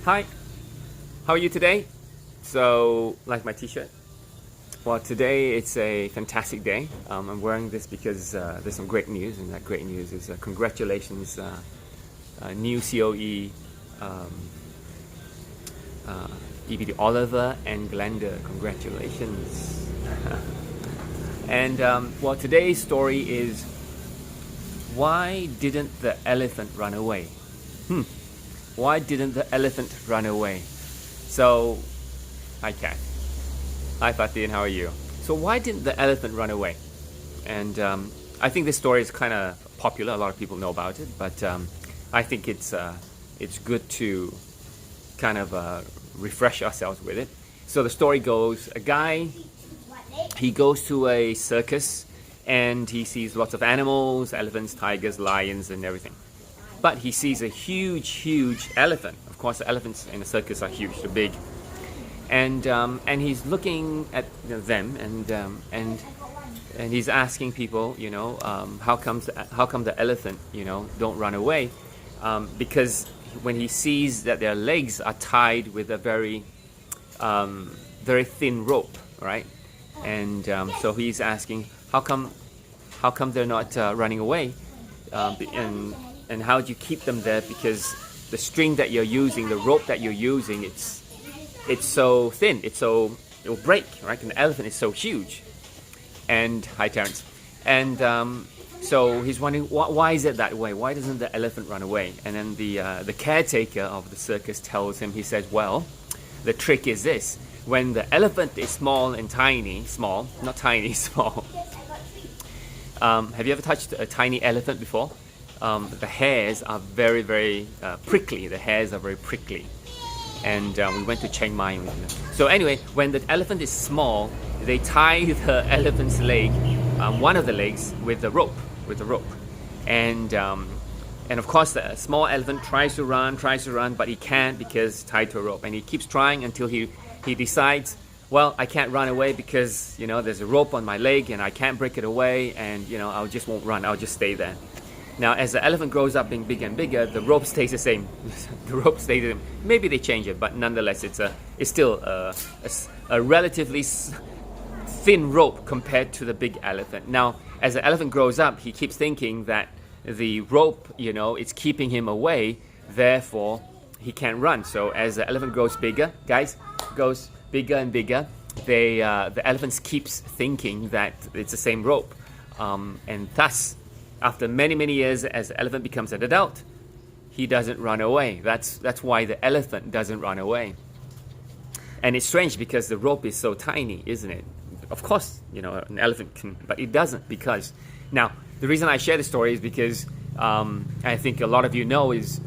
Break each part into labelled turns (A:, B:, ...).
A: Hi, how are you today? So, like my t-shirt? Well, today it's a fantastic day. I'm wearing this because there's some great news, and that great news is congratulations, new COE, um, EVD Oliver and Glenda. Congratulations. And well, today's story is, why didn't the elephant run away? Why didn't the elephant run away? So, hi Kat. Hi Fatin, how are you? So why didn't the elephant run away? And I think this story is kind of popular. A lot of people know about it, but I think it's good to kind of refresh ourselves with it. So the story goes: a guy, he goes to a circus and he sees lots of animals, elephants, tigers, lions, and everything. But he sees a huge elephant. Of course, the elephants in the circus are huge, they're big. And he's looking at them, and he's asking people, how come the elephant, don't run away? Because when he sees that their legs are tied with a very thin rope, right? And so he's asking, how come they're not running away? And how do you keep them there? Because the string that you're using, the rope that you're using, it's so thin, it'll break, right? And the elephant is so huge. And hi Terence. And so he's wondering, why is it that way? Why doesn't the elephant run away? And then the caretaker of the circus tells him, he says, well, the trick is this: when the elephant is small, not tiny, small. Have you ever touched a tiny elephant before? The hairs are very prickly. The hairs are very prickly. And we went to Chiang Mai. So anyway, when the elephant is small, they tie the elephant's leg, one of the legs, with the rope. And of course, the small elephant tries to run, but he can't because tied to a rope. And he keeps trying until he decides, well, I can't run away because there's a rope on my leg and I can't break it away, and I just won't run. I'll just stay there. Now, as the elephant grows up, being bigger and bigger, the rope stays the same. The rope stays the same. Maybe they change it, but nonetheless, it's still a relatively thin rope compared to the big elephant. Now, as the elephant grows up, he keeps thinking that the rope, it's keeping him away. Therefore, he can't run. So, as the elephant grows bigger, goes bigger and bigger, the elephant keeps thinking that it's the same rope, and thus, after many years, as the elephant becomes an adult, he doesn't run away. That's why the elephant doesn't run away. And it's strange because the rope is so tiny, isn't it? Of course, an elephant can, but it doesn't, because... Now, the reason I share this story is because I think a lot of you know is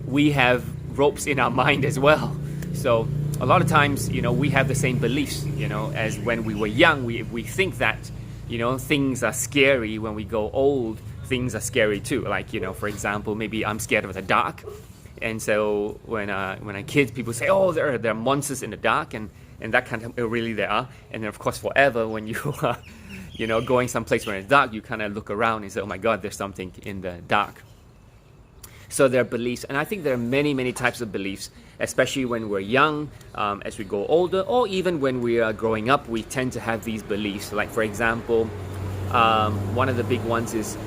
A: we have ropes in our mind as well. So a lot of times, we have the same beliefs, as when we were young. We think that, things are scary. When we go old, things are scary too. Like, for example, maybe I'm scared of the dark, and so when I kids, people say, oh, there are monsters in the dark, and that kind of really there are. And then of course, forever, when you are going someplace where it's dark, you kind of look around and say, oh my God, there's something in the dark. So there are beliefs, and I think there are many types of beliefs, especially when we're young. As we go older, or even when we are growing up, we tend to have these beliefs. Like, for example, one of the big ones is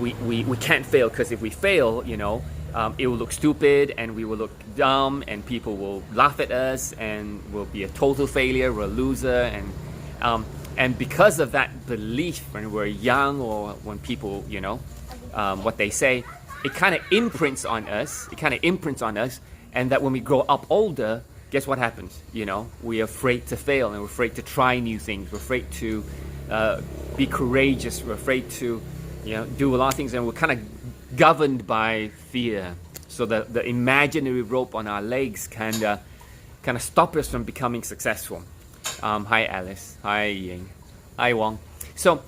A: we can't fail, because if we fail, it will look stupid and we will look dumb and people will laugh at us and we'll be a total failure, we're a loser. And because of that belief when we're young, or when people, what they say, it kind of imprints on us. And that when we grow up older, guess what happens? We're afraid to fail, and we're afraid to try new things. We're afraid to be courageous. We're afraid to do a lot of things, and we're kind of governed by fear. So the imaginary rope on our legs kind of stop us from becoming successful. Hi Alice. Hi Ying. Hi Wong. So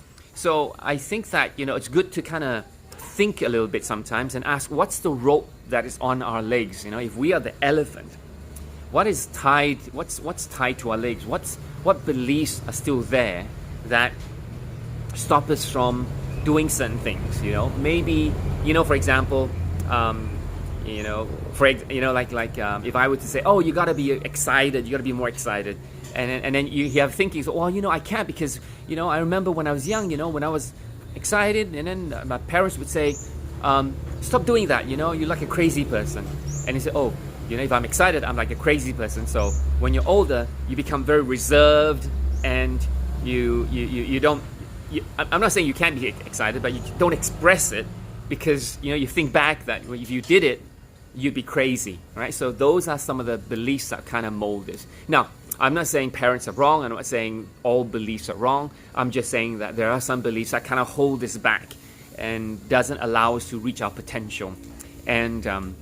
A: I think that it's good to kind of think a little bit sometimes and ask, what's the rope that is on our legs? If we are the elephant, what's tied to our legs? What beliefs are still there that stop us from doing certain things? Maybe, for example, If I were to say, oh, you got to be excited, you got to be more excited, and then you have thinking, so, well, I can't because I remember when I was young, when I was excited, and then my parents would say, stop doing that, you're like a crazy person, and he said, oh, if I'm excited, I'm like a crazy person. So when you're older, you become very reserved, and you don't. I'm not saying you can't be excited, but you don't express it because you think back that if you did it, you'd be crazy, right? So those are some of the beliefs that kind of mold this. Now, I'm not saying parents are wrong. I'm not saying all beliefs are wrong. I'm just saying that there are some beliefs that kind of hold us back and doesn't allow us to reach our potential. And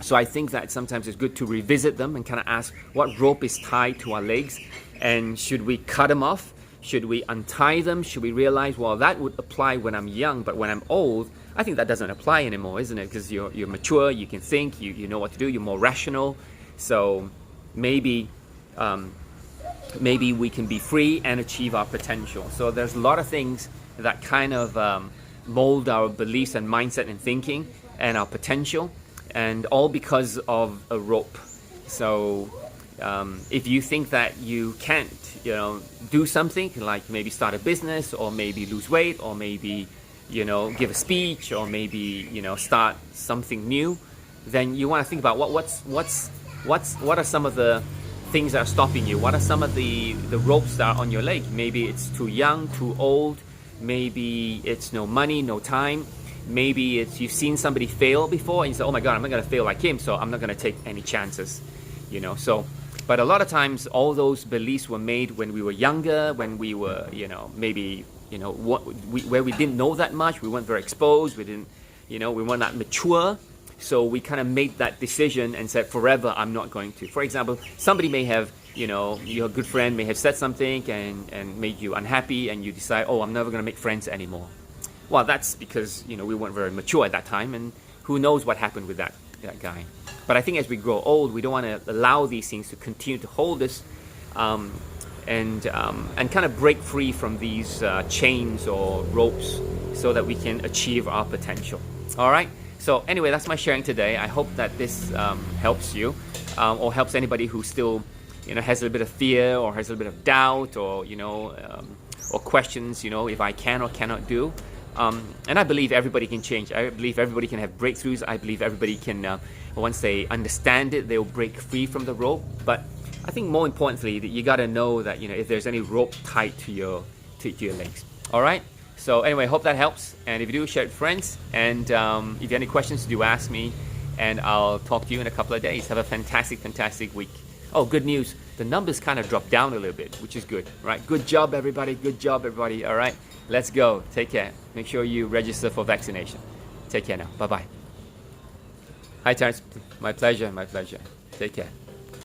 A: so I think that sometimes it's good to revisit them and kind of ask what rope is tied to our legs, and should we cut them off? Should we untie them? Should we realize, well, that would apply when I'm young, but when I'm old, I think that doesn't apply anymore, isn't it? Because you're mature, you can think, you know what to do, you're more rational. So maybe we can be free and achieve our potential. So there's a lot of things that kind of mold our beliefs and mindset and thinking and our potential, and all because of a rope. So if you think that you can't, do something like maybe start a business, or maybe lose weight, or maybe, give a speech, or maybe, start something new, then you want to think about what are some of the things that are stopping you? What are some of the ropes that are on your leg? Maybe it's too young, too old. Maybe it's no money, no time. Maybe it's you've seen somebody fail before and you say, oh my God, I'm not going to fail like him, so I'm not going to take any chances. But a lot of times all those beliefs were made when we were younger, when we were, maybe, where we didn't know that much, we weren't very exposed, we weren't that mature. So we kind of made that decision and said, forever, I'm not going to. For example, somebody may have, your good friend may have said something and made you unhappy, and you decide, oh, I'm never going to make friends anymore. Well, that's because, we weren't very mature at that time, and who knows what happened with that guy. But I think as we grow old, we don't want to allow these things to continue to hold us, and kind of break free from these chains or ropes so that we can achieve our potential. All right? So anyway, that's my sharing today. I hope that this helps you, or helps anybody who still, has a little bit of fear, or has a little bit of doubt, or, or questions, if I can or cannot do. And I believe everybody can change. I believe everybody can have breakthroughs. I believe everybody can, once they understand it, they'll break free from the rope. But I think more importantly, that you got to know that, if there's any rope tied to your legs. All right? So anyway, hope that helps. And if you do, share it with friends. And if you have any questions, do ask me. And I'll talk to you in a couple of days. Have a fantastic, fantastic week. Oh, good news. The numbers kind of dropped down a little bit, which is good, right? Good job, everybody. Good job, everybody. All right? Let's go. Take care. Make sure you register for vaccination. Take care now. Bye-bye. Hi, Terrence. My pleasure. My pleasure. Take care.